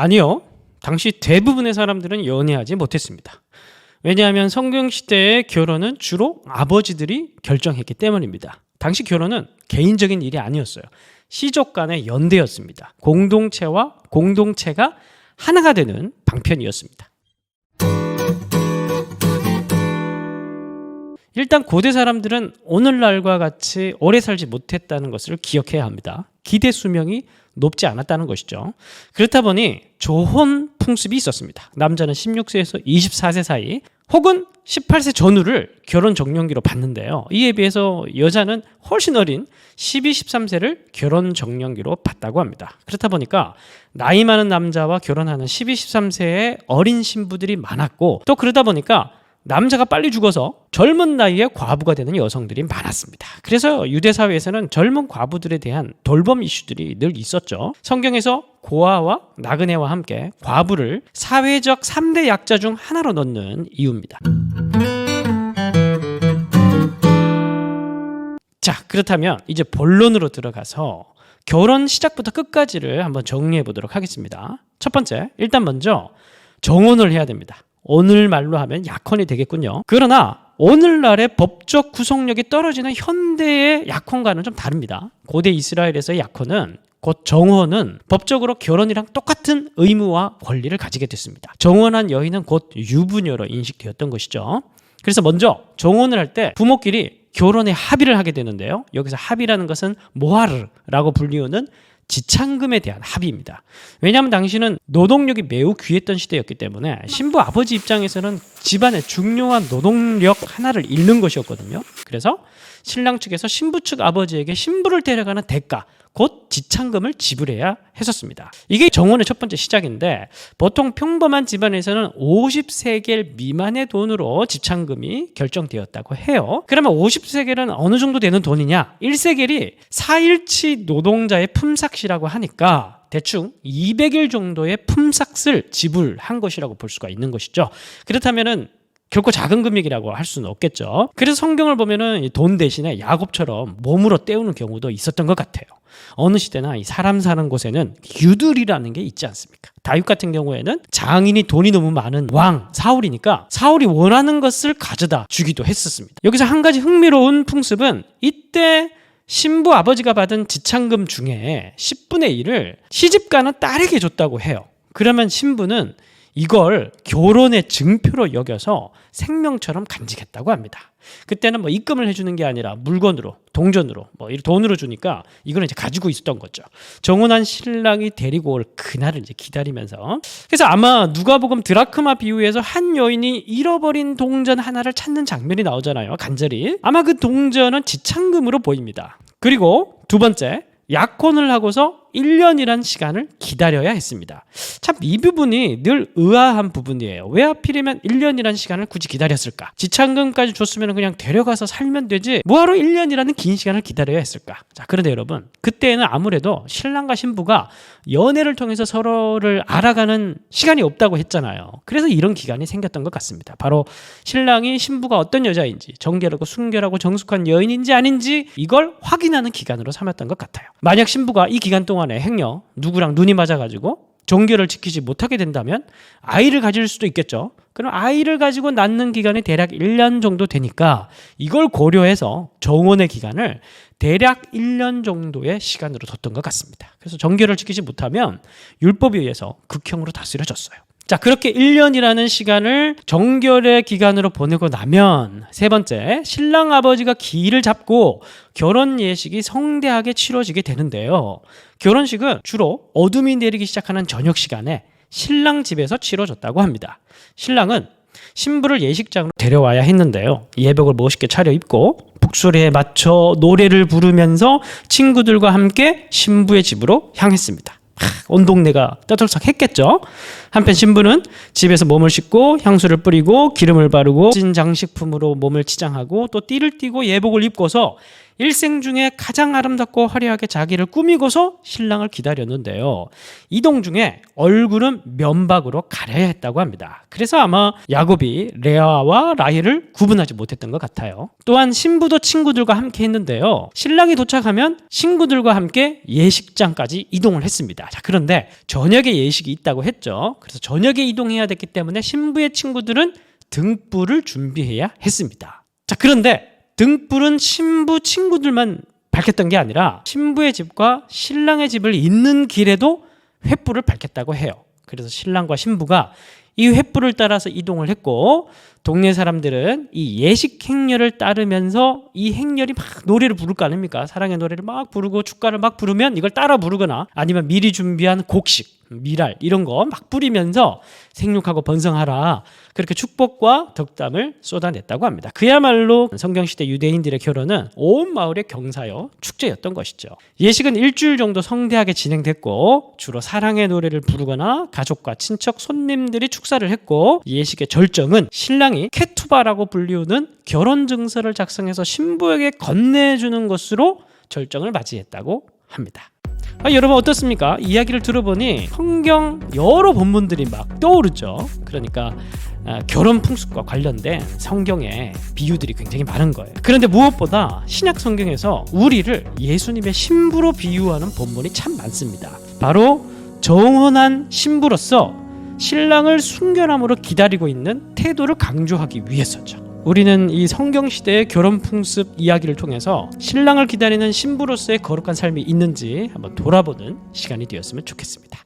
아니요. 당시 대부분의 사람들은 연애하지 못했습니다. 왜냐하면 성경시대의 결혼은 주로 아버지들이 결정했기 때문입니다. 당시 결혼은 개인적인 일이 아니었어요. 시족 간의 연대였습니다. 공동체와 공동체가 하나가 되는 방편이었습니다. 일단 고대 사람들은 오늘날과 같이 오래 살지 못했다는 것을 기억해야 합니다. 기대 수명이 높지 않았다는 것이죠. 그렇다 보니 조혼 풍습이 있었습니다. 남자는 16세에서 24세 사이 혹은 18세 전후를 결혼 정년기로 받는데요. 이에 비해서 여자는 훨씬 어린 12, 13세를 결혼 정년기로 받다고 합니다. 그렇다 보니까 나이 많은 남자와 결혼하는 12, 13세의 어린 신부들이 많았고, 또 그러다 보니까 남자가 빨리 죽어서 젊은 나이에 과부가 되는 여성들이 많았습니다. 그래서 유대 사회에서는 젊은 과부들에 대한 돌봄 이슈들이 늘 있었죠. 성경에서 고아와 나그네와 함께 과부를 사회적 3대 약자 중 하나로 넣는 이유입니다. 자, 그렇다면 이제 본론으로 들어가서 결혼 시작부터 끝까지를 한번 정리해 보도록 하겠습니다. 첫 번째, 일단 먼저 정혼을 해야 됩니다. 오늘 말로 하면 약혼이 되겠군요. 그러나 오늘날의 법적 구속력이 떨어지는 현대의 약혼과는 좀 다릅니다. 고대 이스라엘에서의 약혼은, 곧 정혼은 법적으로 결혼이랑 똑같은 의무와 권리를 가지게 됐습니다. 정혼한 여인은 곧 유부녀로 인식되었던 것이죠. 그래서 먼저 정혼을 할 때 부모끼리 결혼에 합의를 하게 되는데요. 여기서 합의라는 것은 모하르라고 불리우는 지창금에 대한 합의입니다. 왜냐하면 당시는 노동력이 매우 귀했던 시대였기 때문에 신부 아버지 입장에서는 집안의 중요한 노동력 하나를 잃는 것이었거든요. 그래서 신랑 측에서 신부 측 아버지에게 신부를 데려가는 대가, 곧 지창금을 지불해야 했었습니다. 이게 정혼의 첫 번째 시작인데, 보통 평범한 집안에서는 50세겔 미만의 돈으로 지창금이 결정되었다고 해요. 그러면 50세겔은 어느 정도 되는 돈이냐? 1세겔이 4일치 노동자의 품삯이라고 하니까 대충 200일 정도의 품삯을 지불한 것이라고 볼 수가 있는 것이죠. 그렇다면은 결코 작은 금액이라고 할 수는 없겠죠. 그래서 성경을 보면은 돈 대신에 야곱처럼 몸으로 때우는 경우도 있었던 것 같아요. 어느 시대나 이 사람 사는 곳에는 유들이라는 게 있지 않습니까? 다윗 같은 경우에는 장인이 돈이 너무 많은 왕 사울이니까 사울이 원하는 것을 가져다 주기도 했었습니다. 여기서 한 가지 흥미로운 풍습은, 이때 신부 아버지가 받은 지창금 중에 10분의 1을 시집가는 딸에게 줬다고 해요. 그러면 신부는 이걸 결혼의 증표로 여겨서 생명처럼 간직했다고 합니다. 그때는 뭐 입금을 해주는 게 아니라 물건으로, 동전으로, 돈으로 주니까 이거는 이제 가지고 있었던 거죠. 정혼한 신랑이 데리고 올 그날을 이제 기다리면서. 그래서 아마 누가복음 드라크마 비유에서 한 여인이 잃어버린 동전 하나를 찾는 장면이 나오잖아요. 간절히. 아마 그 동전은 지창금으로 보입니다. 그리고 두 번째, 약혼을 하고서 1년이란 시간을 기다려야 했습니다. 참 이 부분이 늘 의아한 부분이에요. 왜 하필이면 1년이란 시간을 굳이 기다렸을까? 지창금까지 줬으면 그냥 데려가서 살면 되지 뭐하러 1년이라는 긴 시간을 기다려야 했을까? 자, 그런데 여러분, 그때는 아무래도 신랑과 신부가 연애를 통해서 서로를 알아가는 시간이 없다고 했잖아요. 그래서 이런 기간이 생겼던 것 같습니다. 바로 신랑이 신부가 어떤 여자인지, 정결하고 순결하고 정숙한 여인인지 아닌지 이걸 확인하는 기간으로 삼았던 것 같아요. 만약 신부가 이 기간 동안에 행여 누구랑 눈이 맞아가지고 정결을 지키지 못하게 된다면 아이를 가질 수도 있겠죠. 그럼 아이를 가지고 낳는 기간이 대략 1년 정도 되니까 이걸 고려해서 정혼의 기간을 대략 1년 정도의 시간으로 뒀던 것 같습니다. 그래서 정결을 지키지 못하면 율법에 의해서 극형으로 다스려졌어요. 자, 그렇게 1년이라는 시간을 정결의 기간으로 보내고 나면 세 번째, 신랑 아버지가 기일을 잡고 결혼 예식이 성대하게 치러지게 되는데요. 결혼식은 주로 어둠이 내리기 시작하는 저녁 시간에 신랑 집에서 치러졌다고 합니다. 신랑은 신부를 예식장으로 데려와야 했는데요. 예복을 멋있게 차려입고 북소리에 맞춰 노래를 부르면서 친구들과 함께 신부의 집으로 향했습니다. 온 동네가 떠들썩했겠죠. 한편 신부는 집에서 몸을 씻고 향수를 뿌리고 기름을 바르고 진 장식품으로 몸을 치장하고 또 띠를 띠고 예복을 입고서 일생 중에 가장 아름답고 화려하게 자기를 꾸미고서 신랑을 기다렸는데요. 이동 중에 얼굴은 면박으로 가려야 했다고 합니다. 그래서 아마 야곱이 레아와 라헬을 구분하지 못했던 것 같아요. 또한 신부도 친구들과 함께 했는데요. 신랑이 도착하면 친구들과 함께 예식장까지 이동을 했습니다. 자, 그런데 저녁에 예식이 있다고 했죠. 그래서 저녁에 이동해야 됐기 때문에 신부의 친구들은 등불을 준비해야 했습니다. 자, 그런데 등불은 신부 친구들만 밝혔던 게 아니라 신부의 집과 신랑의 집을 잇는 길에도 횃불을 밝혔다고 해요. 그래서 신랑과 신부가 이 횃불을 따라서 이동을 했고, 동네 사람들은 이 예식 행렬을 따르면서 이 행렬이 막 노래를 부를 거 아닙니까? 사랑의 노래를 막 부르고 축가를 막 부르면 이걸 따라 부르거나 아니면 미리 준비한 곡식, 미랄 이런 거 막 뿌리면서 생육하고 번성하라, 그렇게 축복과 덕담을 쏟아냈다고 합니다. 그야말로 성경시대 유대인들의 결혼은 온 마을의 경사요 축제였던 것이죠. 예식은 일주일 정도 성대하게 진행됐고, 주로 사랑의 노래를 부르거나 가족과 친척, 손님들이 축사를 했고, 예식의 절정은 신랑이 케투바라고 불리우는 결혼 증서를 작성해서 신부에게 건네주는 것으로 절정을 맞이했다고 합니다. 여러분 어떻습니까? 이야기를 들어보니 성경 여러 본문들이 막 떠오르죠. 그러니까 결혼 풍습과 관련된 성경의 비유들이 굉장히 많은 거예요. 그런데 무엇보다 신약 성경에서 우리를 예수님의 신부로 비유하는 본문이 참 많습니다. 바로 정혼한 신부로서 신랑을 순결함으로 기다리고 있는 태도를 강조하기 위해서죠. 우리는 이 성경시대의 결혼 풍습 이야기를 통해서 신랑을 기다리는 신부로서의 거룩한 삶이 있는지 한번 돌아보는 시간이 되었으면 좋겠습니다.